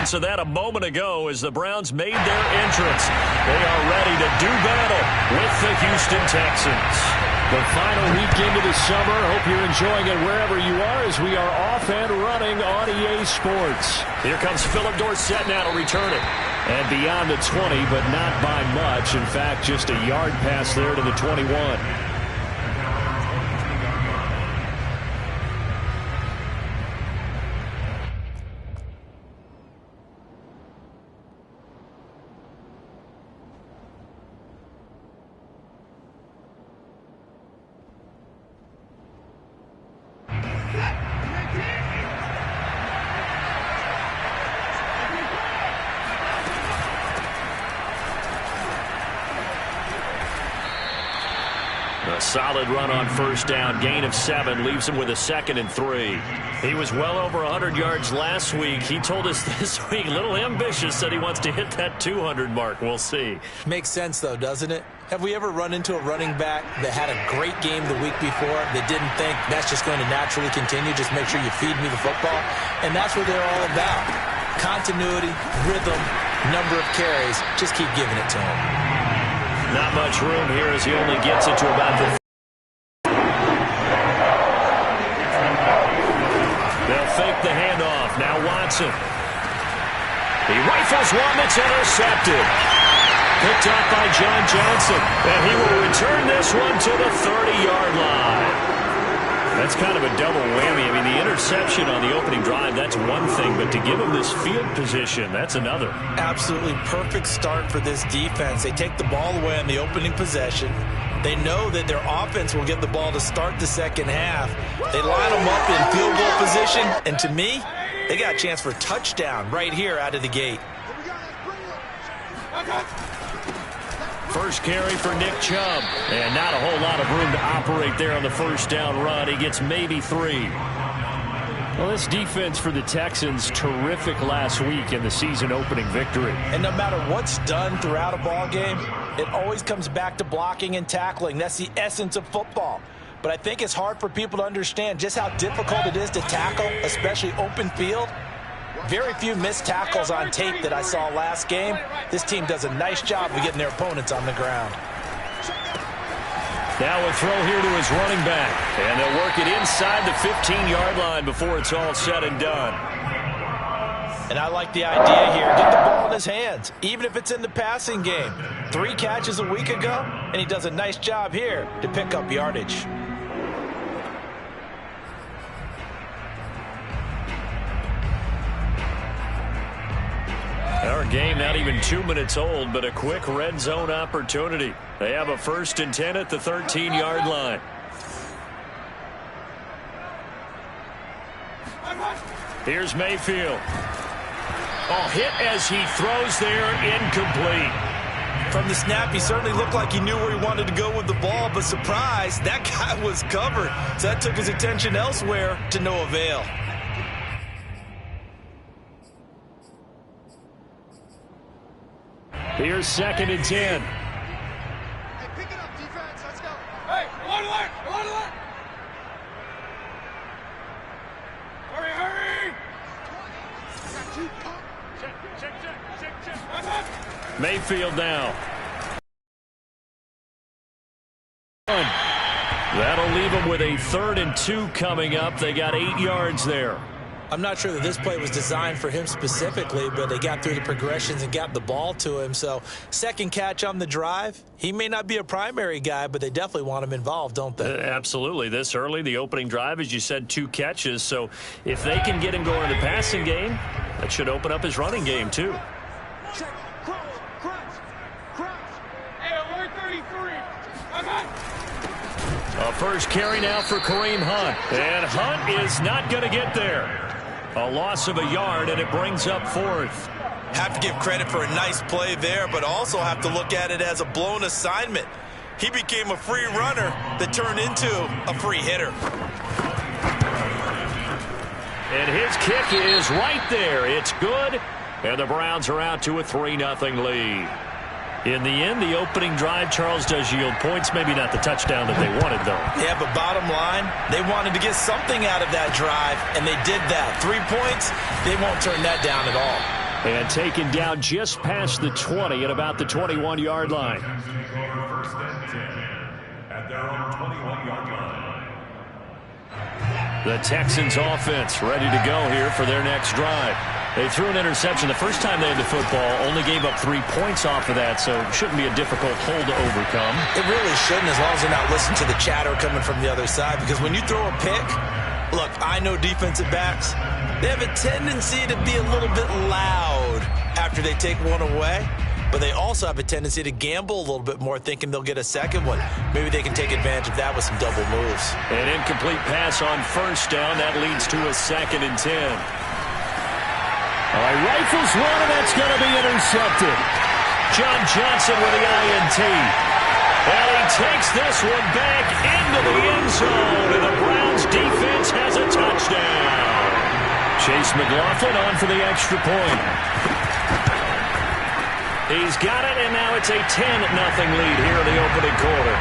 evidence of that a moment ago as the Browns made their entrance. They are ready to do battle with the Houston Texans. The final week into the summer. Hope you're enjoying it wherever you are as we are off and running on EA Sports. Here comes Philip Dorsett now to return it. And beyond the 20, but not by much. In fact, just a yard pass there to the 21. A solid run on first down. Gain of 7 leaves him with a 2nd and 3. He was well over 100 yards last week. He told us this week, a little ambitious, said he wants to hit that 200 mark. We'll see. Makes sense, though, doesn't it? Have we ever run into a running back that had a great game the week before that didn't think that's just going to naturally continue? Just make sure you feed me the football. And that's what they're all about. Continuity, rhythm, number of carries. Just keep giving it to him. Not much room here as he only gets it to about the... They'll fake the handoff. Now Watson. He rifles one that's intercepted. Picked up by John Johnson. And he will return this one to the 30-yard line. That's kind of a double whammy. I mean, the interception on the opening drive, that's one thing. But to give him this field position, that's another. Absolutely perfect start for this defense. They take the ball away on the opening possession. They know that their offense will get the ball to start the second half. They line them up in field goal position. And to me, they got a chance for a touchdown right here out of the gate. First carry for Nick Chubb. And not a whole lot of room to operate there on the first down run. He gets maybe 3. Well, this defense for the Texans, terrific last week in the season opening victory. And no matter what's done throughout a ball game, it always comes back to blocking and tackling. That's the essence of football. But I think it's hard for people to understand just how difficult it is to tackle, especially open field. Very few missed tackles on tape that I saw last game. This team does a nice job of getting their opponents on the ground. Now a throw here to his running back. And they'll work it inside the 15-yard line before it's all said and done. And I like the idea here. Get the ball in his hands, even if it's in the passing game. 3 catches a week ago, and he does a nice job here to pick up yardage. Our game not even 2 minutes old, but a quick red zone opportunity. They have a 1st and 10 at the 13-yard line. Here's Mayfield. Oh, hit as he throws there, incomplete. From the snap, he certainly looked like he knew where he wanted to go with the ball, but surprise, that guy was covered. So that took his attention elsewhere to no avail. Here's 2nd and 10. Hey, pick it up, defense. Let's go. Hey, one alert! One alert! Hurry, hurry! Check. Mayfield now. That'll leave them with a 3rd and 2 coming up. They got 8 yards there. I'm not sure that this play was designed for him specifically, but they got through the progressions and got the ball to him. So, 2nd catch on the drive. He may not be a primary guy, but they definitely want him involved, don't they? Absolutely. This early, the opening drive, as you said, 2 catches. So, if they can get him going in the passing game, that should open up his running game, too. Check. Cross. Hey, alert 33. I'm on. A first carry now for Kareem Hunt. And Hunt is not going to get there. A loss of a yard, and it brings up 4th. Have to give credit for a nice play there, but also have to look at it as a blown assignment. He became a free runner that turned into a free hitter. And his kick is right there. It's good, and the Browns are out to a 3-0 lead. In the end, the opening drive, Charles, does yield points. Maybe not the touchdown that they wanted, though. Yeah, but bottom line, they wanted to get something out of that drive, and they did that. 3 points, they won't turn that down at all. And taken down just past the 20 at about the 21-yard line. The Texans offense ready to go here for their next drive. They threw an interception the first time they had the football, only gave up 3 points off of that, so it shouldn't be a difficult hole to overcome. It really shouldn't, as long as they're not listening to the chatter coming from the other side, because when you throw a pick, look, I know defensive backs, they have a tendency to be a little bit loud after they take one away, but they also have a tendency to gamble a little bit more, thinking they'll get a second one. Maybe they can take advantage of that with some double moves. An incomplete pass on first down. That leads to a 2nd and 10. All right, rifles one, and that's going to be intercepted. John Johnson with the INT. And he takes this one back into the end zone, and the Browns defense has a touchdown. Chase McLaughlin on for the extra point. He's got it, and now it's a 10-0 lead here in the opening quarter.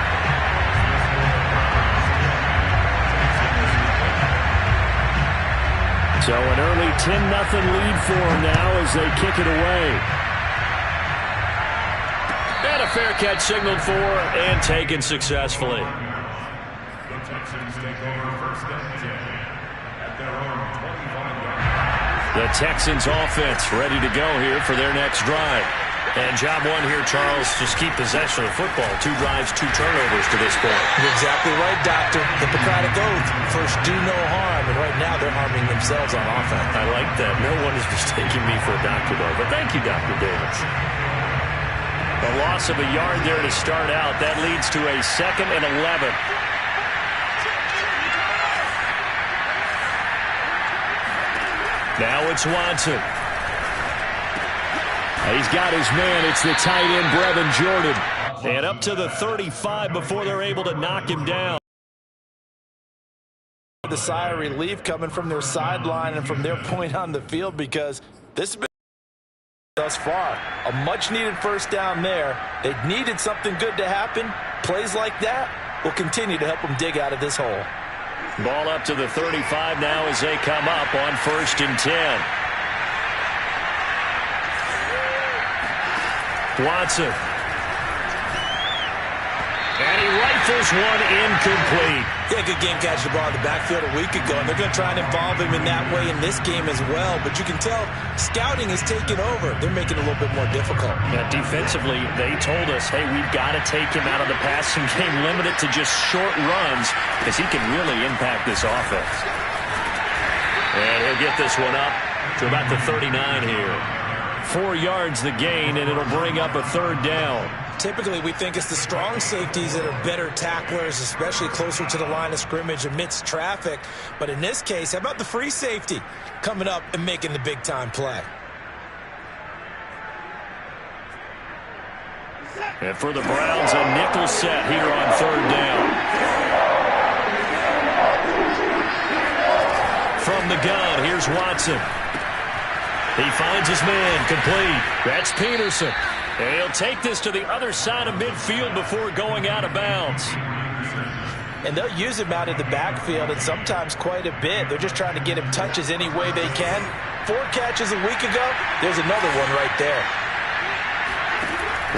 So an early 10-0 lead for them now as they kick it away. And a fair catch signaled for and taken successfully. The Texans take over 1st and 10 at their own 25-yard line. The Texans offense ready to go here for their next drive. And job one here, Charles, just keep possession of the football. 2 drives, 2 turnovers to this point. You're exactly right, Doctor. Hippocratic oath. First, do no harm. And right now, they're harming themselves on offense. I like that. No one is mistaking me for a doctor, though. But thank you, Dr. Davis. A loss of a yard there to start out. That leads to a 2nd and 11. Now it's Watson. He's got his man. It's the tight end, Brevin Jordan. And up to the 35 before they're able to knock him down. The sigh of relief coming from their sideline and from their point on the field, because this has been thus far a much-needed first down there. They needed something good to happen. Plays like that will continue to help them dig out of this hole. Ball up to the 35 now as they come up on 1st and 10. Watson. And he rifles one incomplete. Yeah, good game catching the ball in the backfield a week ago, and they're going to try and involve him in that way in this game as well. But you can tell scouting is taking over. They're making it a little bit more difficult. Yeah, defensively, they told us, hey, we've got to take him out of the passing game, limit it to just short runs, because he can really impact this offense. And he'll get this one up to about the 39 here. 4 yards the gain, and it'll bring up a 3rd down. Typically, we think it's the strong safeties that are better tacklers, especially closer to the line of scrimmage amidst traffic. But in this case, how about the free safety coming up and making the big-time play? And for the Browns, a nickel set here on 3rd down. From the gun, here's Watson. He finds his man, complete. That's Peterson. And he'll take this to the other side of midfield before going out of bounds. And they'll use him out of the backfield, and sometimes quite a bit. They're just trying to get him touches any way they can. 4 catches a week ago. There's another one right there.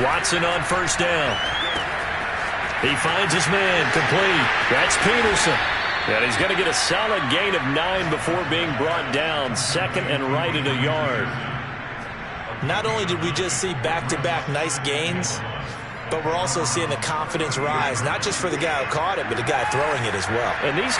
Watson on 1st down. He finds his man, complete. That's Peterson. And he's going to get a solid gain of 9 before being brought down. 2nd and right at a yard. Not only did we just see back-to-back nice gains, but we're also seeing the confidence rise, not just for the guy who caught it, but the guy throwing it as well. And these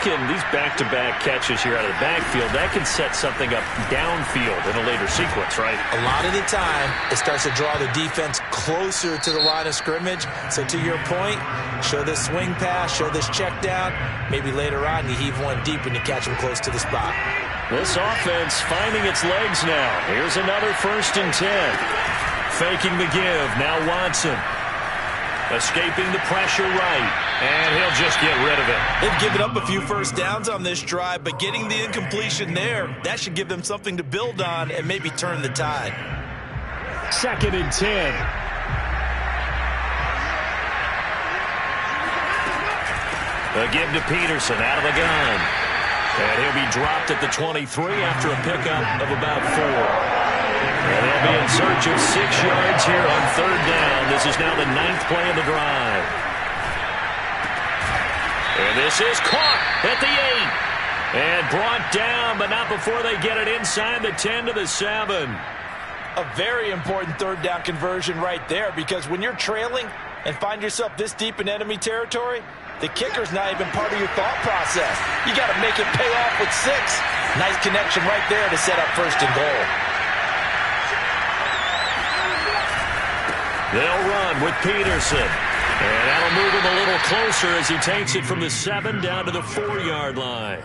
back-to-back catches here out of the backfield, that can set something up downfield in a later sequence, right? A lot of the time, it starts to draw the defense closer to the line of scrimmage. So to your point, show this swing pass, show this check down. Maybe later on, you heave one deep and you catch him close to the spot. This offense finding its legs now. Here's another 1st and 10. Faking the give. Now Watson. Escaping the pressure right. And he'll just get rid of it. They've given up a few first downs on this drive, but getting the incompletion there, that should give them something to build on and maybe turn the tide. 2nd and 10. A give to Peterson out of the gun. And he'll be dropped at the 23 after a pickup of about 4. And they'll In search of 6 yards here on 3rd down. This is now the 9th play of the drive. And this is caught at the 8. And brought down, but not before they get it inside the 10 to the 7. A very important 3rd down conversion right there, because when you're trailing and find yourself this deep in enemy territory, the kicker's not even part of your thought process. You got to make it pay off with 6. Nice connection right there to set up 1st and goal. They'll run with Peterson. And that'll move him a little closer as he takes it from the 7 down to the 4-yard line.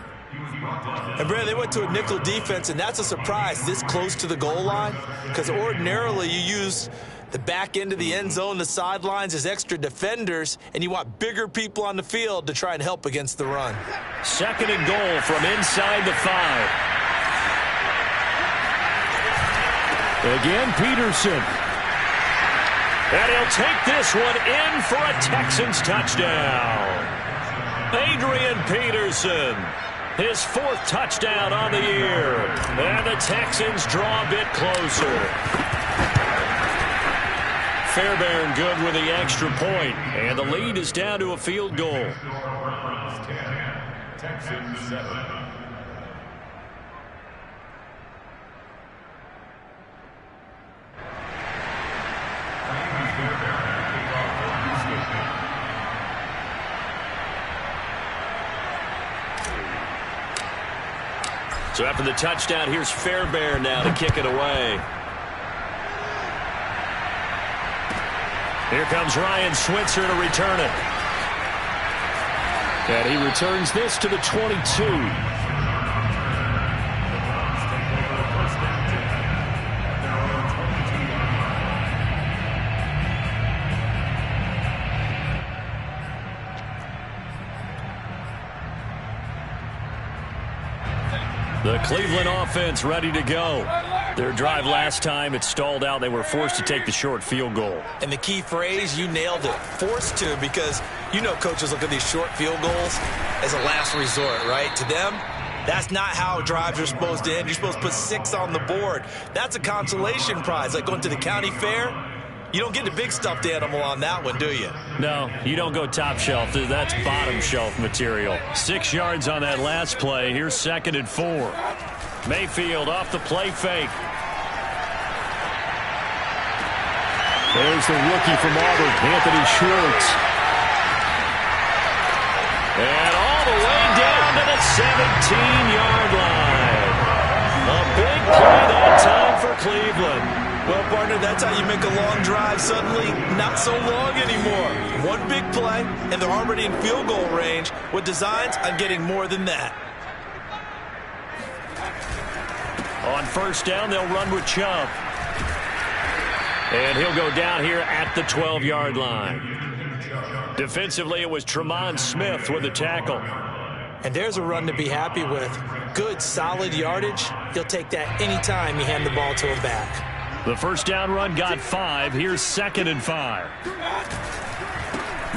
And, Brad, they went to a nickel defense, and that's a surprise this close to the goal line, because ordinarily you use the back end of the end zone, the sidelines as extra defenders, and you want bigger people on the field to try and help against the run. 2nd and goal from inside the 5. Again, Peterson. And he'll take this one in for a Texans touchdown. Adrian Peterson, his 4th touchdown on the year. And the Texans draw a bit closer. Fairbairn good with the extra point. And the lead is down to a field goal. Texans 7. So after the touchdown, here's Fairbairn now to kick it away. Here comes Ryan Switzer to return it. And he returns this to the 22. The Cleveland offense ready to go. Their drive last time, it stalled out. They were forced to take the short field goal. And the key phrase, you nailed it, forced to, because you know coaches look at these short field goals as a last resort, right? To them, that's not how drives are supposed to end. You're supposed to put 6 on the board. That's a consolation prize, like going to the county fair. You don't get the big stuffed animal on that one, do you? No, you don't go top shelf. That's bottom shelf material. 6 yards on that last play. Here's 2nd and 4. Mayfield off the play fake. There's the rookie from Auburn, Anthony Schwartz. And all the way down to the 17-yard line. A big play that time for Cleveland. Well, partner, that's how you make a long drive suddenly not so long anymore. One big play, and they're already in field goal range with designs on getting more than that. On 1st down, they'll run with Chubb. And he'll go down here at the 12-yard line. Defensively, it was Tremont Smith with the tackle. And there's a run to be happy with. Good, solid yardage. He'll take that anytime you hand the ball to him back. The 1st down run got 5. Here's 2nd and 5.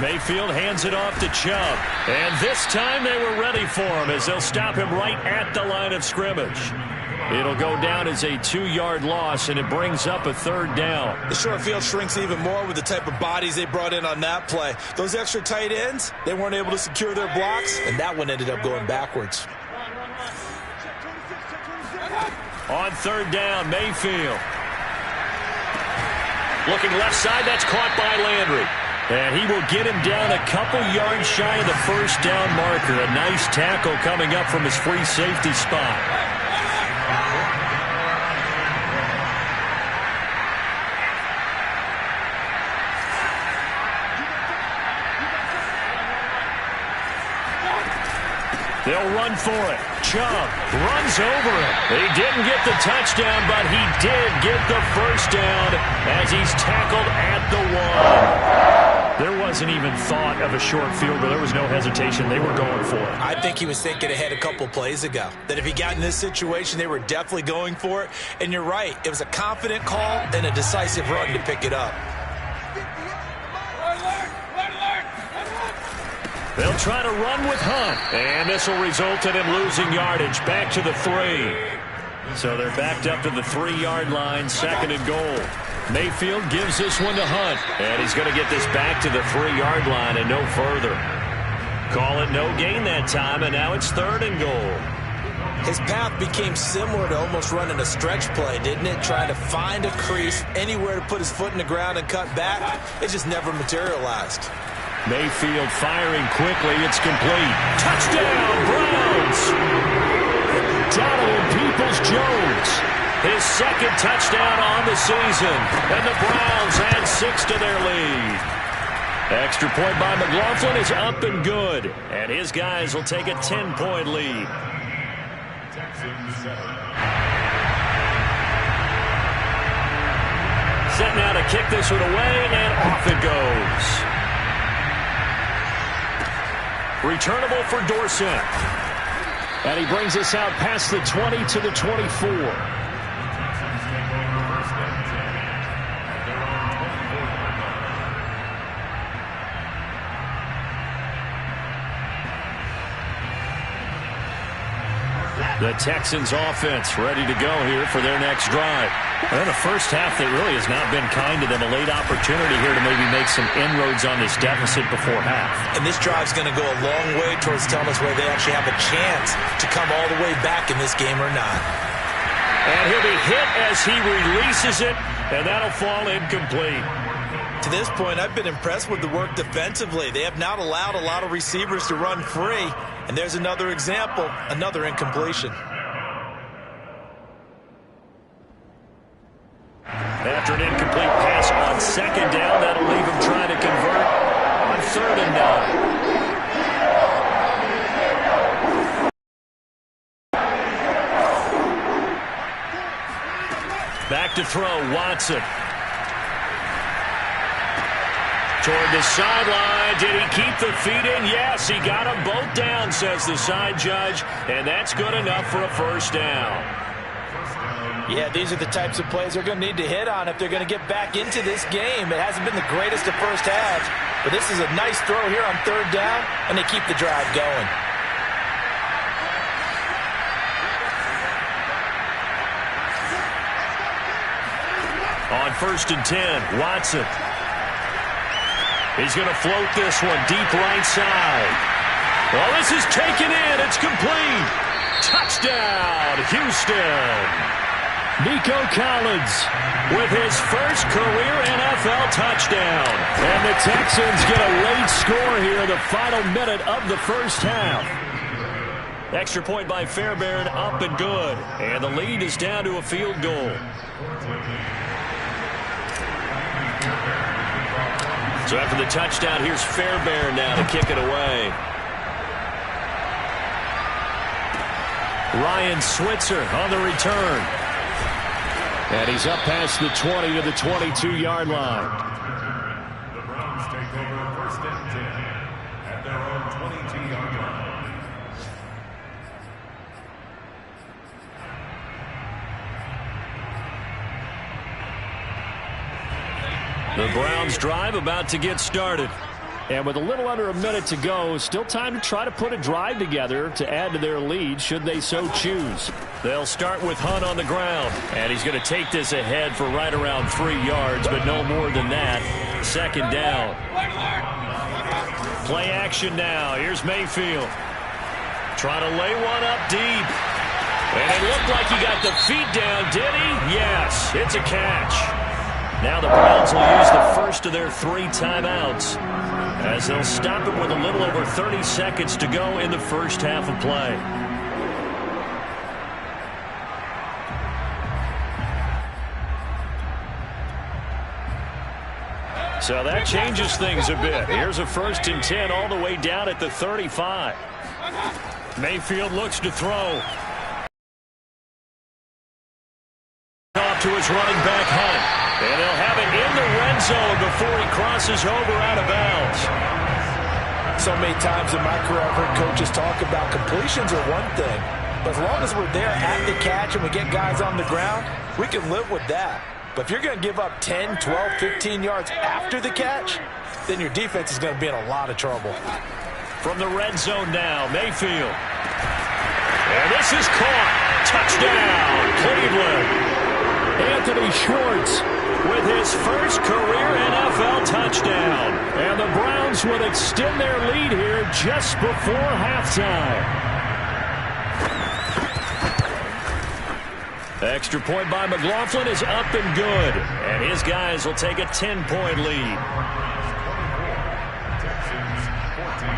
Mayfield hands it off to Chubb. And this time they were ready for him as they'll stop him right at the line of scrimmage. It'll go down as a 2-yard loss, and it brings up a 3rd down. The short field shrinks even more with the type of bodies they brought in on that play. Those extra tight ends, they weren't able to secure their blocks, and that one ended up going backwards. On 3rd down, Mayfield. Looking left side, that's caught by Landry. And he will get him down a couple yards shy of the 1st down marker. A nice tackle coming up from his free safety spot. They'll run for it. Chubb runs over it. He didn't get the touchdown, but he did get the 1st down as he's tackled at the 1. There wasn't even thought of a short field goal. There was no hesitation. They were going for it. I think he was thinking ahead a couple plays ago, that if he got in this situation, they were definitely going for it. And you're right. It was a confident call and a decisive run to pick it up. They'll try to run with Hunt. And this will result in him losing yardage back to the 3. So they're backed up to the 3-yard line, 2nd and goal. Mayfield gives this one to Hunt. And he's going to get this back to the 3-yard line and no further. Call it no gain that time, and now it's 3rd and goal. His path became similar to almost running a stretch play, didn't it? Trying to find a crease, anywhere to put his foot in the ground and cut back. It just never materialized. Mayfield firing quickly. It's complete. Touchdown, Browns! Donovan Peoples-Jones. His 2nd touchdown on the season. And the Browns add 6 to their lead. Extra point by McLaughlin is up and good. And his guys will take a 10-point lead. Set now to kick this one away, and off it goes. Returnable for Dorsett. And he brings us out past the 20 to the 24. The Texans offense ready to go here for their next drive. Well, the first half that really has not been kind to them. A late opportunity here to maybe make some inroads on this deficit before half. And this drive's going to go a long way towards telling us whether they actually have a chance to come all the way back in this game or not. And he'll be hit as he releases it, and that'll fall incomplete. To this point, I've been impressed with the work defensively. They have not allowed a lot of receivers to run free. And there's another example, another incompletion. After an incomplete pass on 2nd down, that'll leave him trying to convert on 3rd and 9. Back to throw, Watson. Toward the sideline. Did he keep the feet in? Yes, he got them both down, says the side judge. And that's good enough for a 1st down. Yeah, these are the types of plays they're going to need to hit on if they're going to get back into this game. It hasn't been the greatest of first halves, but this is a nice throw here on 3rd down, and they keep the drive going. On 1st and 10, Watson. He's going to float this one deep right side. Well, this is taken in. It's complete. Touchdown, Houston. Nico Collins with his first career NFL touchdown. And the Texans get a late score here in the final minute of the first half. Extra point by Fairbairn, up and good. And the lead is down to a field goal. So after the touchdown, here's Fairbairn now to kick it away. Ryan Switzer on the return. And he's up past the 20 to the 22-yard line. The Browns take over 1st and 10 at their own 22-yard line. The Browns drive about to get started. And with a little under a minute to go, still time to try to put a drive together to add to their lead should they so choose. They'll start with Hunt on the ground. And he's going to take this ahead for right around 3 yards, but no more than that. 2nd down. Play action now. Here's Mayfield. Trying to lay one up deep. And it looked like he got the feet down, did he? Yes, it's a catch. Now the Browns will use the first of their 3 timeouts as they'll stop it with a little over 30 seconds to go in the first half of play. So that changes things a bit. Here's a 1st and 10 all the way down at the 35. Mayfield looks to throw. Off to his running back, Hunt. And they'll have it in the red zone before he crosses over out of bounds. So many times in my career, I've heard coaches talk about completions are one thing. But as long as we're there at the catch and we get guys on the ground, we can live with that. But if you're going to give up 10, 12, 15 yards after the catch, then your defense is going to be in a lot of trouble. From the red zone now, Mayfield. And this is caught. Touchdown, Cleveland. Anthony Schwartz with his first career NFL touchdown. And the Browns will extend their lead here just before halftime. Extra point by McLaughlin is up and good. And his guys will take a 10-point lead. Texans 14.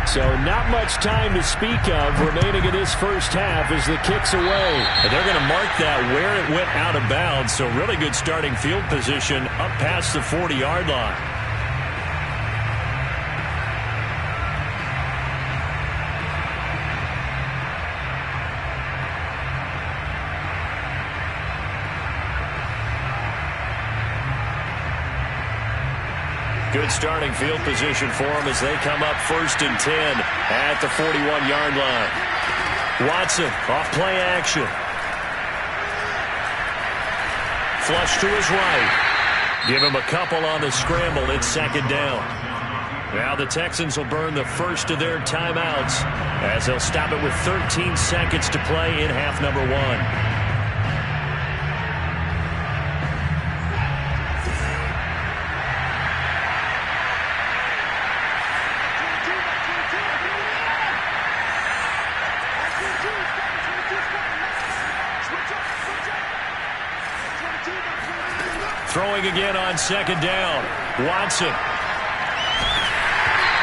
So not much time to speak of remaining in this first half as the kick's away. And they're going to mark that where it went out of bounds. So really good starting field position up past the 40-yard line. Good starting field position for them as they come up 1st and 10 at the 41-yard line. Watson off play action. Flush to his right. Give him a couple on the scramble. It's 2nd down. Now the Texans will burn the first of their timeouts as they'll stop it with 13 seconds to play in half number 1. Throwing again on 2nd down. Watson.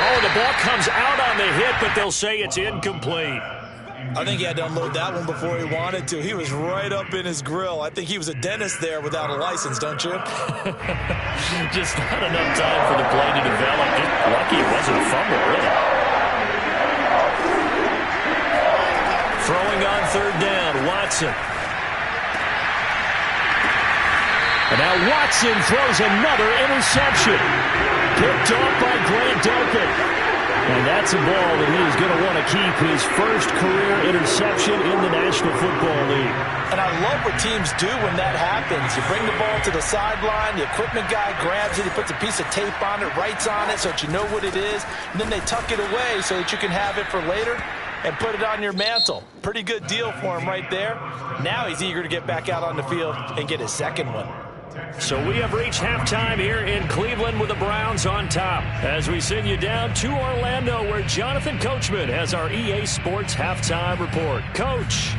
Oh, the ball comes out on the hit, but they'll say it's incomplete. I think he had to unload that one before he wanted to. He was right up in his grill. I think he was a dentist there without a license, don't you? Just not enough time for the play to develop. Just lucky it wasn't a fumble, really. Throwing on 3rd down, Watson. And now Watson throws another interception. Picked off by Grant Delpit. And that's a ball that he is going to want to keep, his first career interception in the National Football League. And I love what teams do when that happens. You bring the ball to the sideline, the equipment guy grabs it, he puts a piece of tape on it, writes on it so that you know what it is, and then they tuck it away so that you can have it for later and put it on your mantle. Pretty good deal for him right there. Now he's eager to get back out on the field and get his second one. So we have reached halftime here in Cleveland with the Browns on top. As we send you down to Orlando where Jonathan Coachman has our EA Sports Halftime Report. Coach.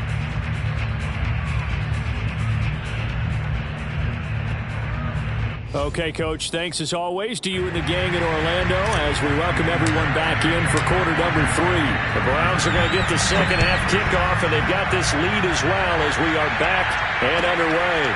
Okay, Coach, thanks as always to you and the gang in Orlando as we welcome everyone back in for quarter number 3. The Browns are going to get the second half kickoff, and they've got this lead as well as we are back and underway.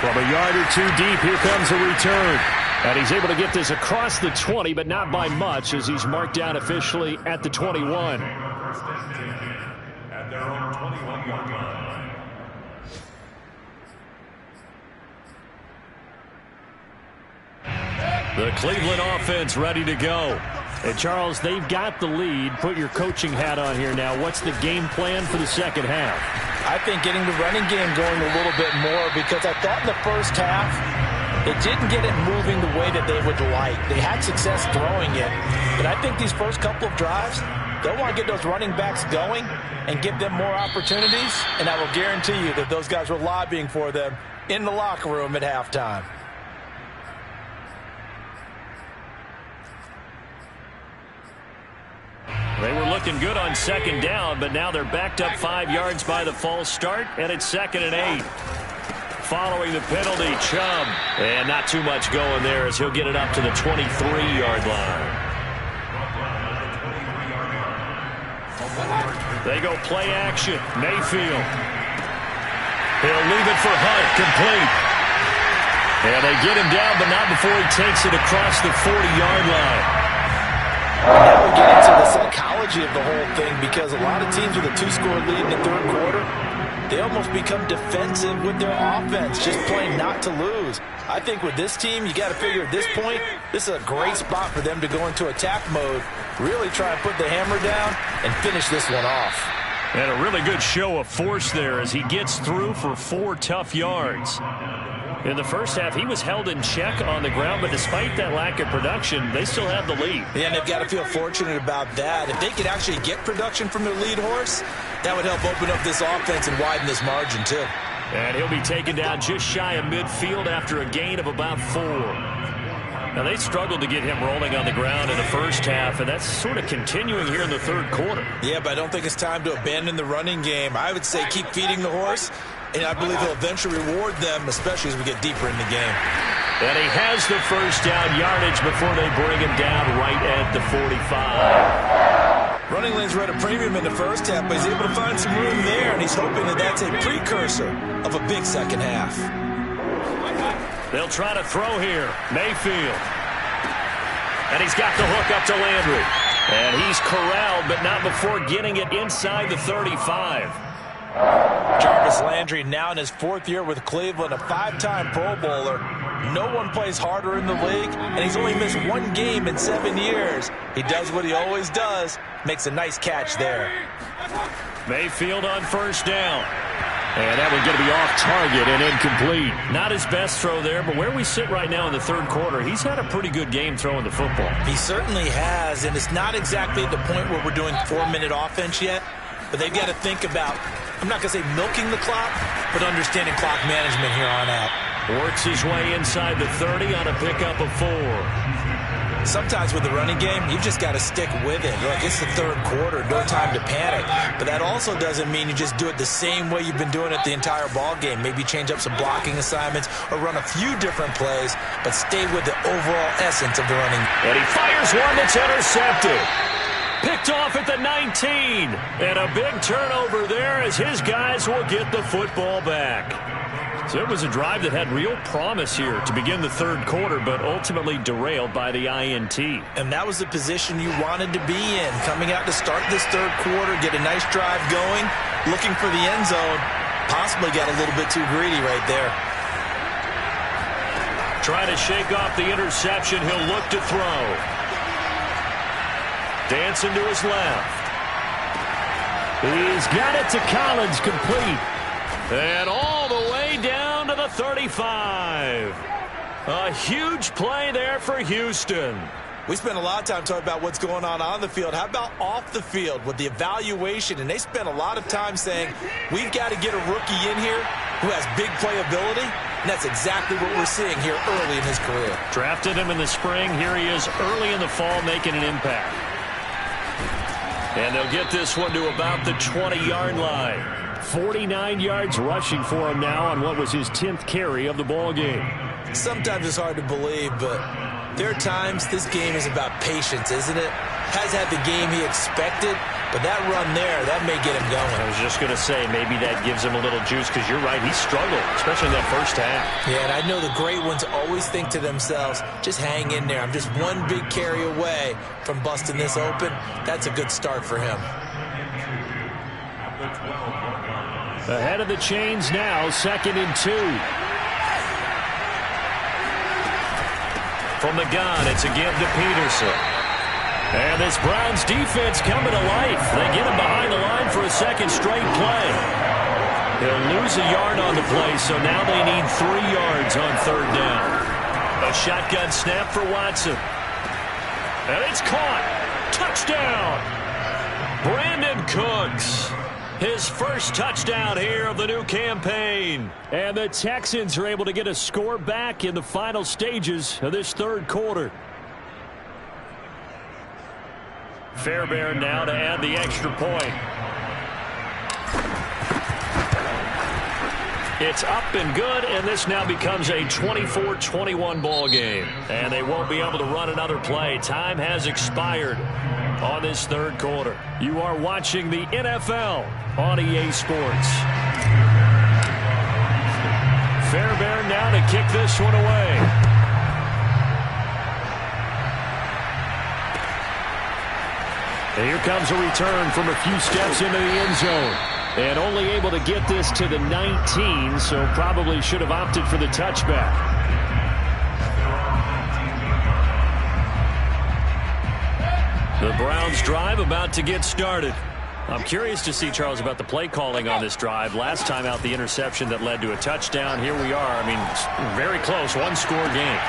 From a yard or two deep, here comes a return. And he's able to get this across the 20, but not by much as he's marked down officially at the 21. At their own 21-yard line. The Cleveland offense ready to go. And, Charles, they've got the lead. Put your coaching hat on here now. What's the game plan for the second half? I think getting the running game going a little bit more because I thought in the first half they didn't get it moving the way that they would like. They had success throwing it, but I think these first couple of drives, they'll want to get those running backs going and give them more opportunities, and I will guarantee you that those guys were lobbying for them in the locker room at halftime. They were looking good on 2nd down, but now they're backed up 5 yards by the false start, and it's 2nd and 8. Following the penalty, Chubb. And not too much going there as he'll get it up to the 23-yard line. They go play action. Mayfield. He'll leave it for Hunt, complete. And they get him down, but not before he takes it across the 40-yard line. Now we get into the psychology of the whole thing because a lot of teams with a 2-score lead in the 3rd quarter, they almost become defensive with their offense, just playing not to lose. I think with this team, you got to figure at this point, this is a great spot for them to go into attack mode, really try and put the hammer down and finish this one off. And a really good show of force there as he gets through for 4 tough yards. In the first half, he was held in check on the ground, but despite that lack of production, they still have the lead. Yeah, and they've got to feel fortunate about that. If they could actually get production from their lead horse, that would help open up this offense and widen this margin, too. And he'll be taken down just shy of midfield after a gain of about 4. Now, they struggled to get him rolling on the ground in the first half, and that's sort of continuing here in the third quarter. Yeah, but I don't think it's time to abandon the running game. I would say keep feeding the horse, and I believe he'll eventually reward them, especially as we get deeper in the game. And he has the first down yardage before they bring him down right at the 45. Running lanes were at a premium in the first half, but he's able to find some room there, and he's hoping that that's a precursor of a big second half. They'll try to throw here. Mayfield. And he's got the hook up to Landry. And he's corralled, but not before getting it inside the 35. Jarvis Landry now in his 4th year with Cleveland, a 5-time Pro Bowler. No one plays harder in the league, and he's only missed 1 game in 7 years. He does what he always does, makes a nice catch there. Mayfield on first down. And that one's going to be off target and incomplete. Not his best throw there, but where we sit right now in the third quarter, he's had a pretty good game throwing the football. He certainly has, and it's not exactly at the point where we're doing 4-minute offense yet, but they've got to think about, I'm not going to say milking the clock, but understanding clock management here on out. Works his way inside the 30 on a pickup of 4. Sometimes with the running game, you've just got to stick with it. Like, it's the third quarter, no time to panic. But that also doesn't mean you just do it the same way you've been doing it the entire ball game. Maybe change up some blocking assignments or run a few different plays, but stay with the overall essence of the running. And he fires one that's intercepted. Picked off at the 19. And a big turnover there as his guys will get the football back. So it was a drive that had real promise here to begin the third quarter, but ultimately derailed by the INT. And that was the position you wanted to be in, coming out to start this third quarter, get a nice drive going, looking for the end zone. Possibly got a little bit too greedy right there. Trying to shake off the interception. He'll look to throw. Dancing to his left. He's got it to Collins, complete. And all the way down to the 35. A huge play there for Houston. We spent a lot of time talking about what's going on the field. How about off the field with the evaluation? And they spent a lot of time saying, we've got to get a rookie in here who has big playability. And that's exactly what we're seeing here early in his career. Drafted him in the spring. Here he is early in the fall making an impact. And they'll get this one to about the 20-yard line. 49 yards rushing for him now on what was his 10th carry of the ball game. Sometimes it's hard to believe, but there are times this game is about patience, isn't it? Has had the game he expected, but that run there, that may get him going. I was just going to say, maybe that gives him a little juice, because you're right, he struggled, especially in that first half. Yeah, and I know the great ones always think to themselves, just hang in there. I'm just one big carry away from busting this open. That's a good start for him. Ahead of the chains now, 2nd and 2. From the gun, it's again to Peterson. And this Browns defense coming to life. They get him behind the line for a second straight play. He'll lose a yard on the play, so now they need 3 yards on third down. A shotgun snap for Watson. And it's caught. Touchdown. Brandon Cooks. His first touchdown here of the new campaign. And the Texans are able to get a score back in the final stages of this third quarter. Fairbairn now to add the extra point. It's up and good, and this now becomes a 24-21 ball game. And they won't be able to run another play. Time has expired on this third quarter. You are watching the NFL on EA Sports. Fairbairn now to kick this one away. And here comes a return from a few steps into the end zone. And only able to get this to the 19, so probably should have opted for the touchback. The Browns drive about to get started. I'm curious to see, Charles, about the play calling on this drive. Last time out, the interception that led to a touchdown. Here we are. I mean, very close, one-score game.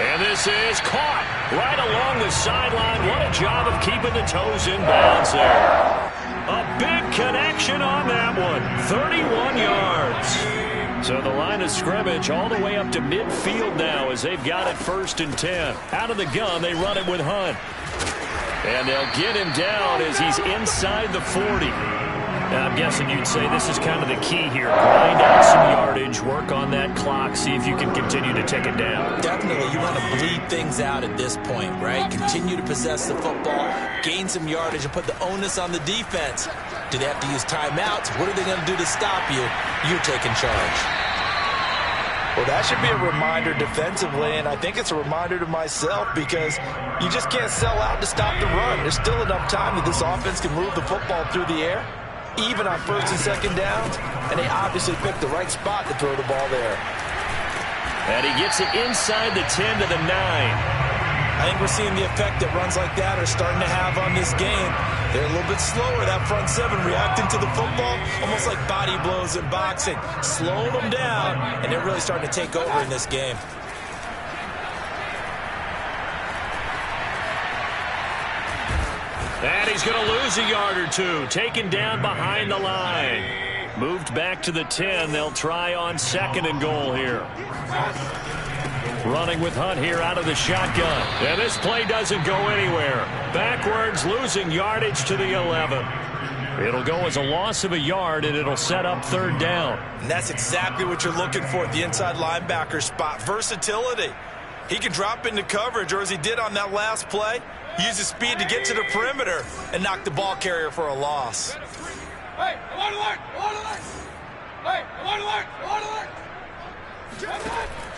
And this is caught right along the sideline. What a job of keeping the toes in bounds there. A big connection on that one. 31 yards. So the line of scrimmage all the way up to midfield now as they've got it 1st and 10. Out of the gun, they run it with Hunt. And they'll get him down as he's inside the 40. Now, I'm guessing you'd say this is kind of the key here. Grind out some yardage, work on that clock, see if you can continue to take it down. Definitely. You want to bleed things out at this point, right? Continue to possess the football, gain some yardage, and put the onus on the defense. Do they have to use timeouts? What are they going to do to stop you? You're taking charge. Well, that should be a reminder defensively, and I think it's a reminder to myself because you just can't sell out to stop the run. There's still enough time that this offense can move the football through the air, even on 1st and 2nd downs, and they obviously picked the right spot to throw the ball there. And he gets it inside the 10 to the 9. I think we're seeing the effect that runs like that are starting to have on this game. They're a little bit slower, that front 7, reacting to the football, almost like body blows in boxing. Slowing them down, and they're really starting to take over in this game. And he's going to lose a yard or two, taken down behind the line. Moved back to the 10. They'll try on 2nd and goal here. Running with Hunt here out of the shotgun. And this play doesn't go anywhere. Backwards, losing yardage to the 11. It'll go as a loss of a yard, and it'll set up 3rd down. And that's exactly what you're looking for at the inside linebacker spot. Versatility. He can drop into coverage, or as he did on that last play, use his speed to get to the perimeter and knock the ball carrier for a loss. Hey, on alert! On alert! Hey, on alert! On alert!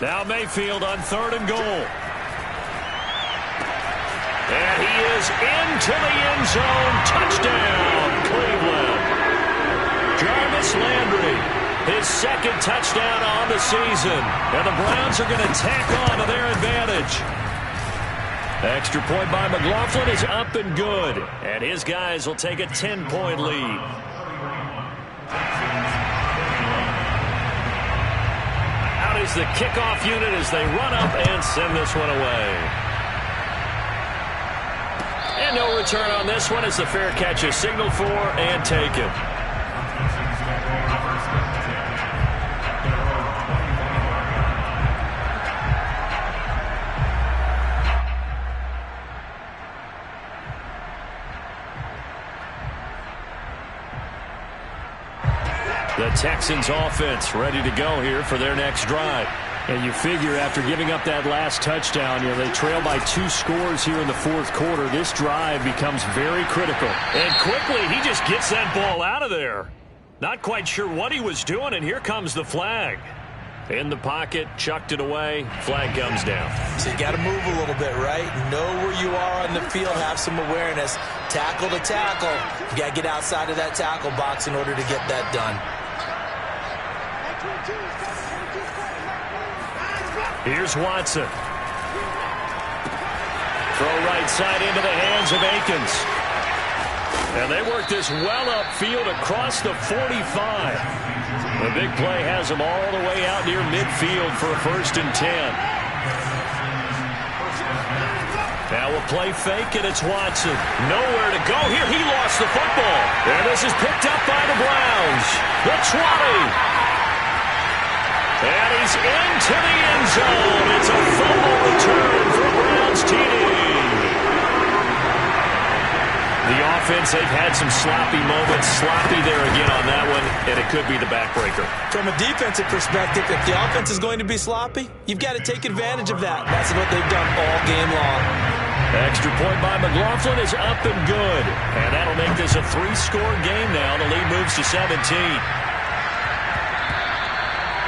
Now Mayfield on 3rd and goal. And he is into the end zone. Touchdown, Cleveland. Jarvis Landry, his 2nd touchdown on the season. And the Browns are going to tack on to their advantage. Extra point by McLaughlin is up and good. And his guys will take a 10-point lead. Out is the kickoff unit as they run up and send this one away. And no return on this one as the fair catch is signaled for and taken. The Texans offense ready to go here for their next drive. And you figure after giving up that last touchdown, they trail by 2 scores here in the 4th quarter. This drive becomes very critical. And quickly, he just gets that ball out of there. Not quite sure what he was doing, and here comes the flag. In the pocket, chucked it away, flag comes down. So you got to move a little bit, right? Know where you are on the field, have some awareness. Tackle to tackle. You got to get outside of that tackle box in order to get that done. Here's Watson. Throw right side into the hands of Akins. And they work this well upfield across the 45. The big play has them all the way out near midfield for a 1st and 10. Now a play fake, and it's Watson. Nowhere to go here. He lost the football. And this is picked up by the Browns. The 20. And he's into the end zone. It's a fumble return for Browns TD. The offense, they've had some sloppy moments. Sloppy there again on that one, and it could be the backbreaker. From a defensive perspective, if the offense is going to be sloppy, you've got to take advantage of that. That's what they've done all game long. Extra point by McLaughlin is up and good. And that'll make this a 3-score game now. The lead moves to 17.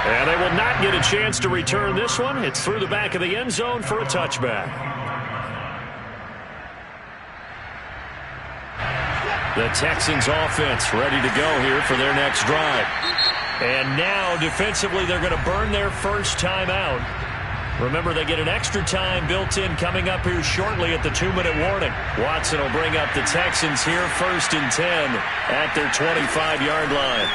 And they will not get a chance to return this one. It's through the back of the end zone for a touchback. The Texans offense ready to go here for their next drive. And now defensively they're going to burn their first time out. Remember, they get an extra time built in coming up here shortly at the 2-minute warning. Watson will bring up the Texans here 1st and 10 at their 25-yard line.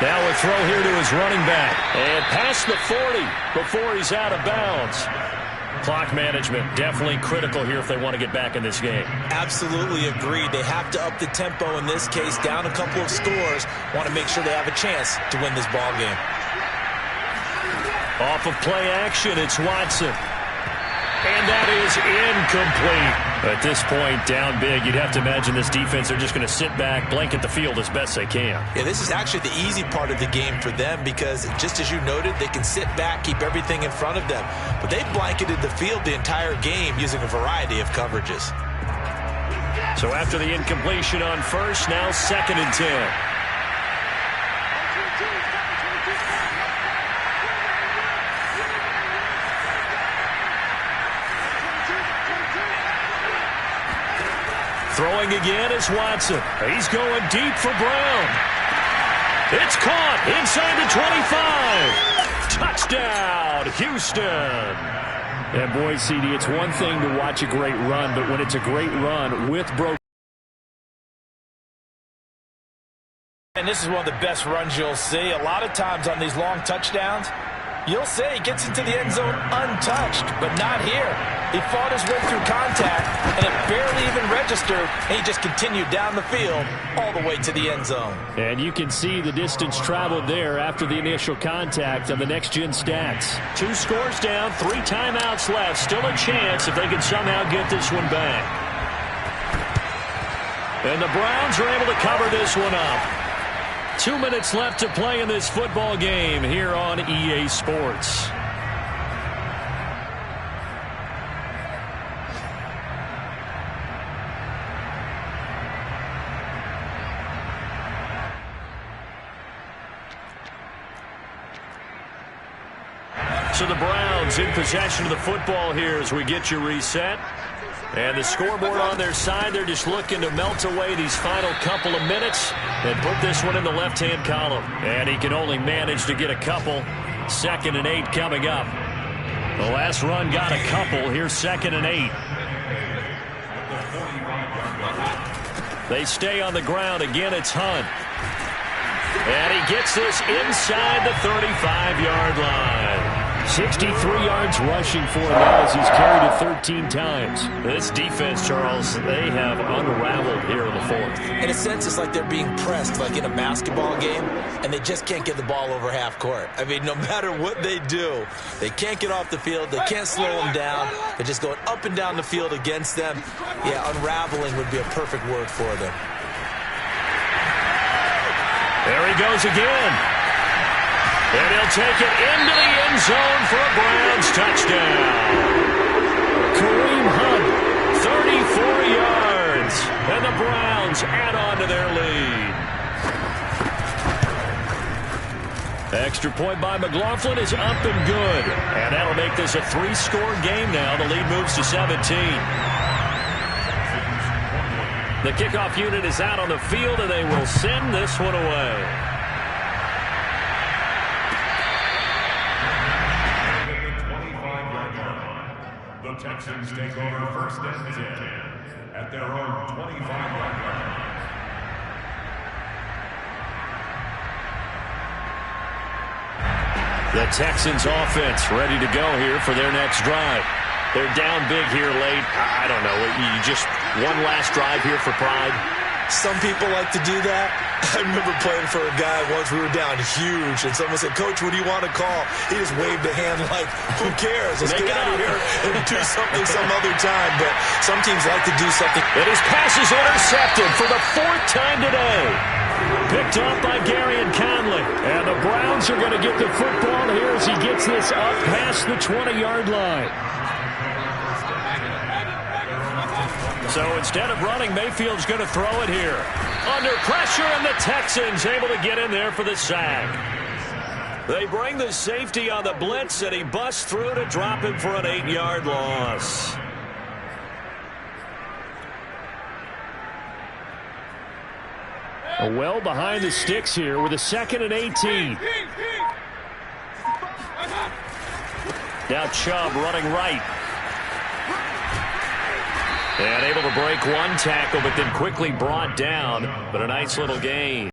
Now a throw here to his running back. And past the 40 before he's out of bounds. Clock management definitely critical here if they want to get back in this game. Absolutely agreed. They have to up the tempo in this case, down a couple of scores. Want to make sure they have a chance to win this ball game. Off of play action, it's Watson. And that is incomplete. At this point, down big, you'd have to imagine this defense, they're just going to sit back, blanket the field as best they can. Yeah, this is actually the easy part of the game for them because, just as you noted, they can sit back, keep everything in front of them. But they blanketed the field the entire game using a variety of coverages. So after the incompletion on first, now 2nd and 10. Throwing again is Watson. He's going deep for Brown. It's caught inside the 25. Touchdown, Houston. And boy, CD, it's one thing to watch a great run, but when it's a great run with broken. And this is one of the best runs you'll see. A lot of times on these long touchdowns, you'll say he gets into the end zone untouched, but not here. He fought his way through contact, and it barely even registered, and he just continued down the field all the way to the end zone. And you can see the distance traveled there after the initial contact on the next-gen stats. 2 scores down, 3 timeouts left. Still a chance if they can somehow get this one back. And the Browns are able to cover this one up. 2 minutes left to play in this football game here on EA Sports. So the Browns in possession of the football here as we get you reset. And the scoreboard on their side, they're just looking to melt away these final couple of minutes and put this one in the left-hand column. And he can only manage to get a couple. 2nd and 8 coming up. The last run got a couple. Here's 2nd and 8. They stay on the ground. Again, it's Hunt. And he gets this inside the 35-yard line. 63 yards rushing for him now as he's carried it 13 times. This defense, Charles, they have unraveled here in the 4th. In a sense, it's like they're being pressed like in a basketball game, and they just can't get the ball over half court. I mean, no matter what they do, they can't get off the field. They can't slow them down. They're just going up and down the field against them. Yeah, unraveling would be a perfect word for them. There he goes again. And he'll take it into the end zone for a Browns touchdown. Kareem Hunt, 34 yards. And the Browns add on to their lead. Extra point by McLaughlin is up and good. And that'll make this a 3-score game now. The lead moves to 17. The kickoff unit is out on the field, and they will send this one away. The Texans take over 1st and 10 at their own 25-yard line. The Texans offense ready to go here for their next drive. They're down big here late. I don't know. You just one last drive here for pride. Some people like to do that. I remember playing for a guy once. We were down huge, and someone said, "Coach, what do you want to call?" He just waved a hand like, "Who cares? Let's get out of here and do something some other time." But some teams like to do something. And his pass is intercepted for the 4th time today. Picked up by Gary and Conley. And the Browns are going to get the football here as he gets this up past the 20-yard line. So instead of running, Mayfield's going to throw it here. Under pressure, and the Texans able to get in there for the sack. They bring the safety on the blitz, and he busts through to drop him for an 8-yard loss. Well behind the sticks here with a 2nd and 18. Now Chubb running right. And able to break one tackle, but then quickly brought down. But a nice little gain.